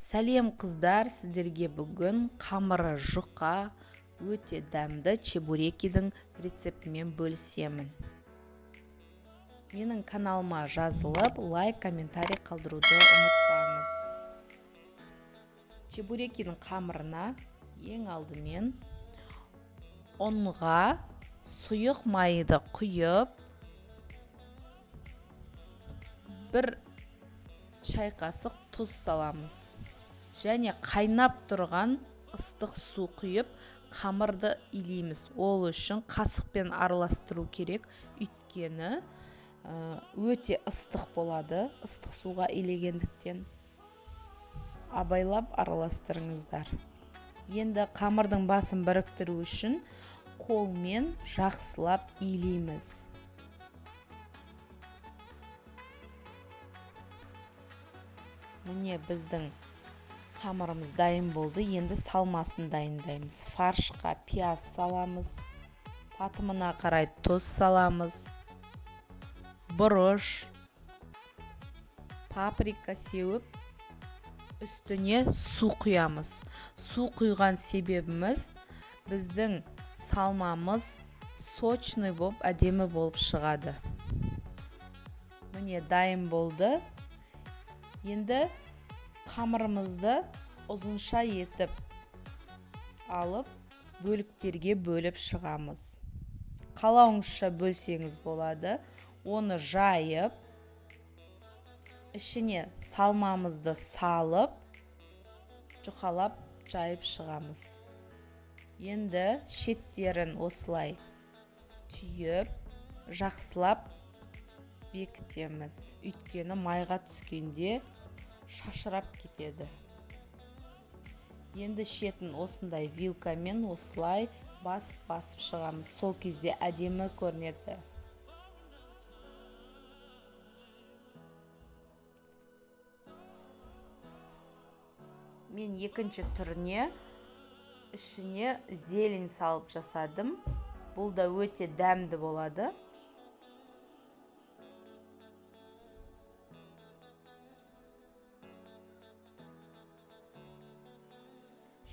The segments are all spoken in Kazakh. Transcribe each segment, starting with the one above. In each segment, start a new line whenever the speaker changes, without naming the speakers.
Сәлем қыздар, сіздерге бүгін қамыры жұқа, өте дәмді чебурекидің рецептімен бөлісемін. Менің каналыма жазылып, лайк, комментарий қалдыруды ұмытпаңыз. Чебурекидің қамырына ең алдымен ұнға сұйық майды құйып, 1 шай қасық тұз саламыз. Және қайнап тұрған ыстық су құйып, қамырды илейміз. Ол үшін қасықпен араластыру керек, өйткені өте ыстық болады. Ыстық суға илегендіктен абайлап араластырыңыздар. Енді қамырдың басын біріктіру үшін қолмен жақсылап илейміз. Міне біздің қамырымыз дайын болды. Енді салмасын дайындаймыз. Фаршқа пияз саламыз. Татымына қарай тұз саламыз. Бұрыш, паприка сеуіп, үстіне су құямыз. Су құйған себебіміз біздің салмамыз сочный болып, әдемі болып шығады. Міне дайын болды. Енді қамырымызды ұзынша етіп алып, бөліктерге бөліп шығамыз. Қалауыңызша бөлсеңіз болады. Оны жайып, ішіне салмамызды салып, жұқалап жайып шығамыз. Енді шеттерін осылай түйіп, жақсылап бекітеміз. Өйткені майға түскенде шашырап кетеді. Енді шетін осындай вилкамен осылай басып шығамыз. Сол кезде әдемі көрінеді. Мен екінші түріне ішіне зелень салып жасадым. Бұл да өте дәмді болады.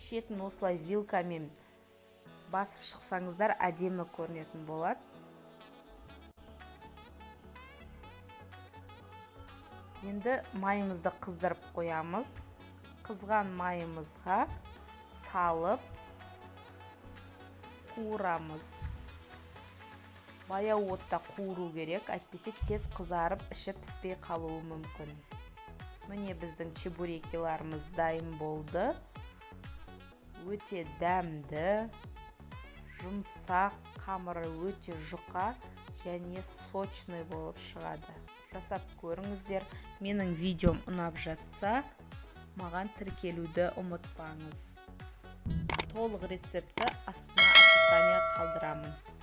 Шетін осылай вилкамен басып шықсаңыздар әдемі көрінетін болады. Енді майымызды қыздырып қоямыз. Қызған майымызға салып қуырамыз. Баяу отта қуыру керек, әйтпесе тез қызарып, іші піспей қалуы мүмкін. Міне біздің чебурекиларымыз дайын болды. Өте дәмді, жұмсақ, қамыры өте жұқа және сочный болып шығады. Жасап көріңіздер. Менің видеом ұнап жатса, маған тіркелуді ұмытпаңыз. Толық рецепті астына описание қалдырамын.